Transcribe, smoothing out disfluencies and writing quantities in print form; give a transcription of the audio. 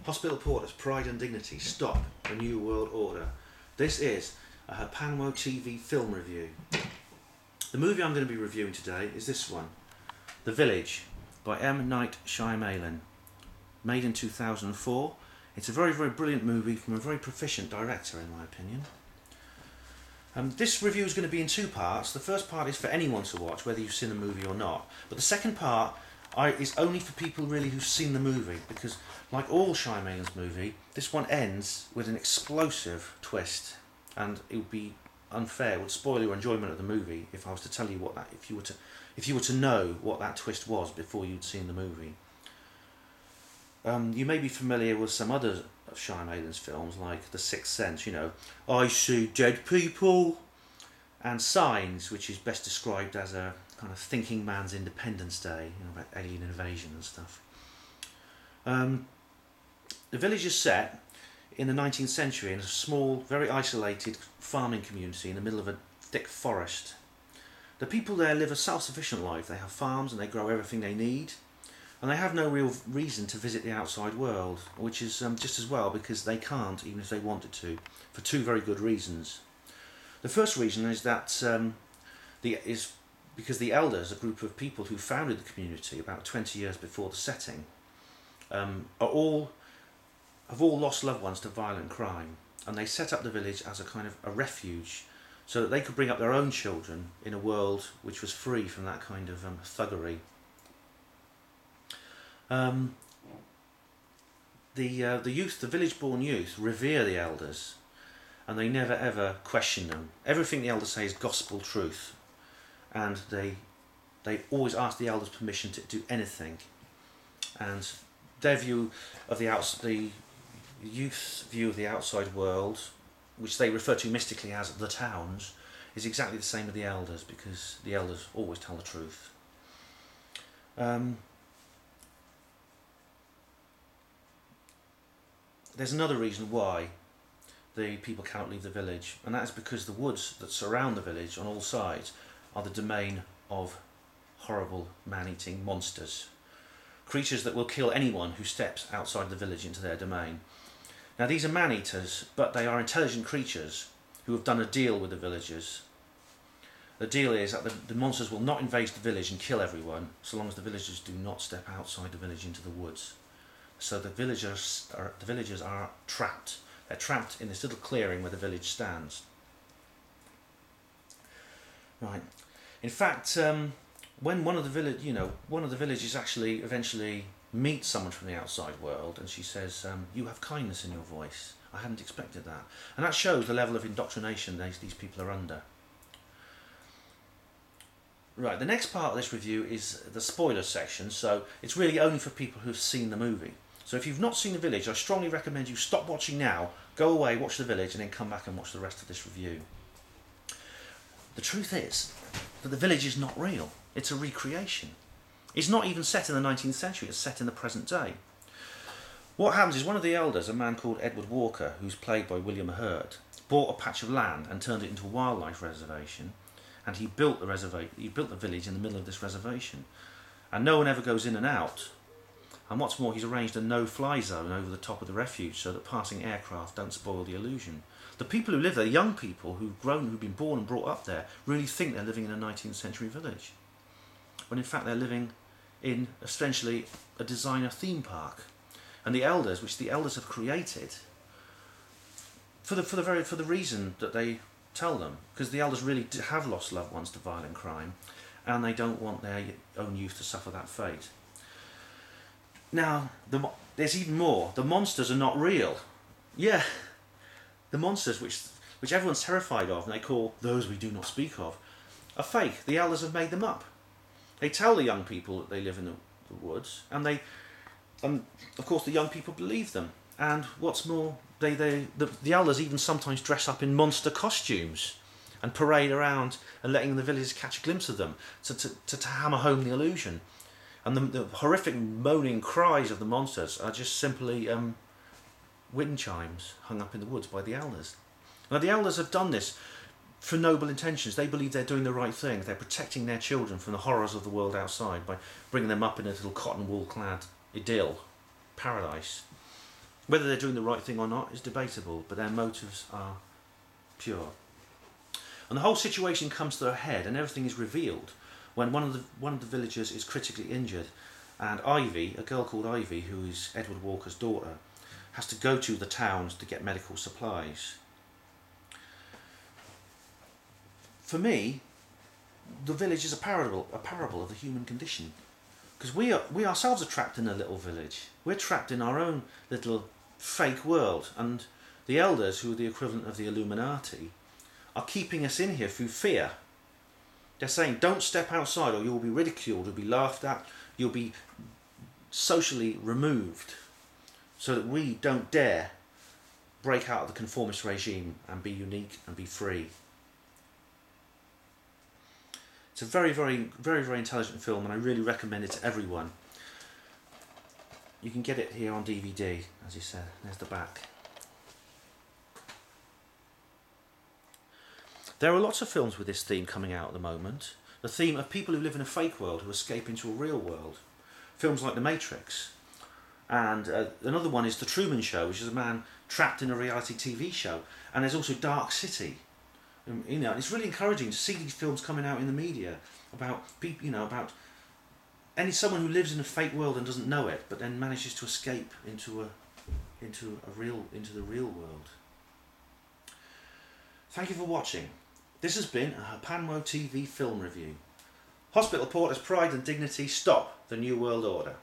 Hospital Porters, Pride and Dignity, Stop the New World Order. This is a HPANWO TV film review. The movie I'm going to be reviewing today is this one, The Village by M. Night Shyamalan, made in 2004. It's a very, very brilliant movie from a very proficient director, in my opinion. This review is going to be in two parts. The first part is for anyone to watch, whether you've seen the movie or not. But the second part is only for people really who've seen the movie, because like all Shyamalan's movie, this one ends with an explosive twist, and it would be unfair, it would spoil your enjoyment of the movie if I was to tell you what that, if you were to know what that twist was before you'd seen the movie. You may be familiar with some other of Shyamalan's films, like The Sixth Sense, you know, I see dead people, and Signs, which is best described as a kind of thinking man's Independence Day, you know, about alien invasion and stuff. The village is set in the 19th century in a small, very isolated farming community in the middle of a thick forest. The people there live a self-sufficient life. They have farms and they grow everything they need, and they have no real reason to visit the outside world, which is just as well, because they can't, even if they wanted to, for two very good reasons. The first reason is that because the elders, a group of people who founded the community about 20 years before the setting, have all lost loved ones to violent crime, and they set up the village as a kind of a refuge so that they could bring up their own children in a world which was free from that kind of thuggery. The village-born youth, revere the elders, and they never ever question them. Everything the elders say is gospel truth, and they always ask the elders' permission to do anything. And their view of the youth's view of the outside world, which they refer to mystically as the towns, is exactly the same with the elders, because the elders always tell the truth. There's another reason why the people cannot leave the village, and that is because the woods that surround the village on all sides are the domain of horrible man-eating monsters. Creatures that will kill anyone who steps outside the village into their domain. Now these are man-eaters, but they are intelligent creatures who have done a deal with the villagers. The deal is that the monsters will not invade the village and kill everyone, so long as the villagers do not step outside the village into the woods. So the villagers are trapped. They're trapped in this little clearing where the village stands. Right. In fact, when one of the villagers actually eventually meets someone from the outside world, and she says, "You have kindness in your voice. I hadn't expected that," and that shows the level of indoctrination these people are under. Right. The next part of this review is the spoiler section, so it's really only for people who've seen the movie. So if you've not seen The Village, I strongly recommend you stop watching now, go away, watch The Village, and then come back and watch the rest of this review. The truth is that The Village is not real. It's a recreation. It's not even set in the 19th century, it's set in the present day. What happens is one of the elders, a man called Edward Walker, who's played by William Hurt, bought a patch of land and turned it into a wildlife reservation, and he built the village in the middle of this reservation. And no one ever goes in and out. And what's more, he's arranged a no-fly zone over the top of the refuge so that passing aircraft don't spoil the illusion. The people who live there, young people who've been born and brought up there, really think they're living in a 19th century village, when in fact they're living in essentially a designer theme park. And the elders, which the elders have created, for the reason that they tell them, because the elders really have lost loved ones to violent crime, and they don't want their own youth to suffer that fate. Now, there's even more. The monsters are not real. Yeah, the monsters which everyone's terrified of, and they call those we do not speak of, are fake. The elders have made them up. They tell the young people that they live in the woods, and of course the young people believe them. And what's more, the elders even sometimes dress up in monster costumes and parade around and letting the villagers catch a glimpse of them to hammer home the illusion. And the horrific moaning cries of the monsters are just simply wind chimes hung up in the woods by the elders. Now the elders have done this for noble intentions. They believe they're doing the right thing. They're protecting their children from the horrors of the world outside by bringing them up in a little cotton wool clad idyll, paradise. Whether they're doing the right thing or not is debatable, but their motives are pure. And the whole situation comes to a head and everything is revealed when one of the villagers is critically injured, and Ivy, a girl called Ivy, who is Edward Walker's daughter, has to go to the towns to get medical supplies. For me, the village is a parable of the human condition, because we ourselves are trapped in a little village. We're trapped in our own little fake world, and the elders, who are the equivalent of the Illuminati, are keeping us in here through fear. They're saying, don't step outside or you'll be ridiculed, you'll be laughed at, you'll be socially removed, so that we don't dare break out of the conformist regime and be unique and be free. It's a very, very, very, very intelligent film, and I really recommend it to everyone. You can get it here on DVD, as you said. There's the back. There are lots of films with this theme coming out at the moment. The theme of people who live in a fake world who escape into a real world. Films like The Matrix. And another one is The Truman Show, which is a man trapped in a reality TV show. And there's also Dark City. You know, it's really encouraging to see these films coming out in the media about people, you know, about someone who lives in a fake world and doesn't know it, but then manages to escape into the real world. Thank you for watching. This has been a HPANWO TV film review. Hospital Porter's Pride and Dignity, Stop the New World Order.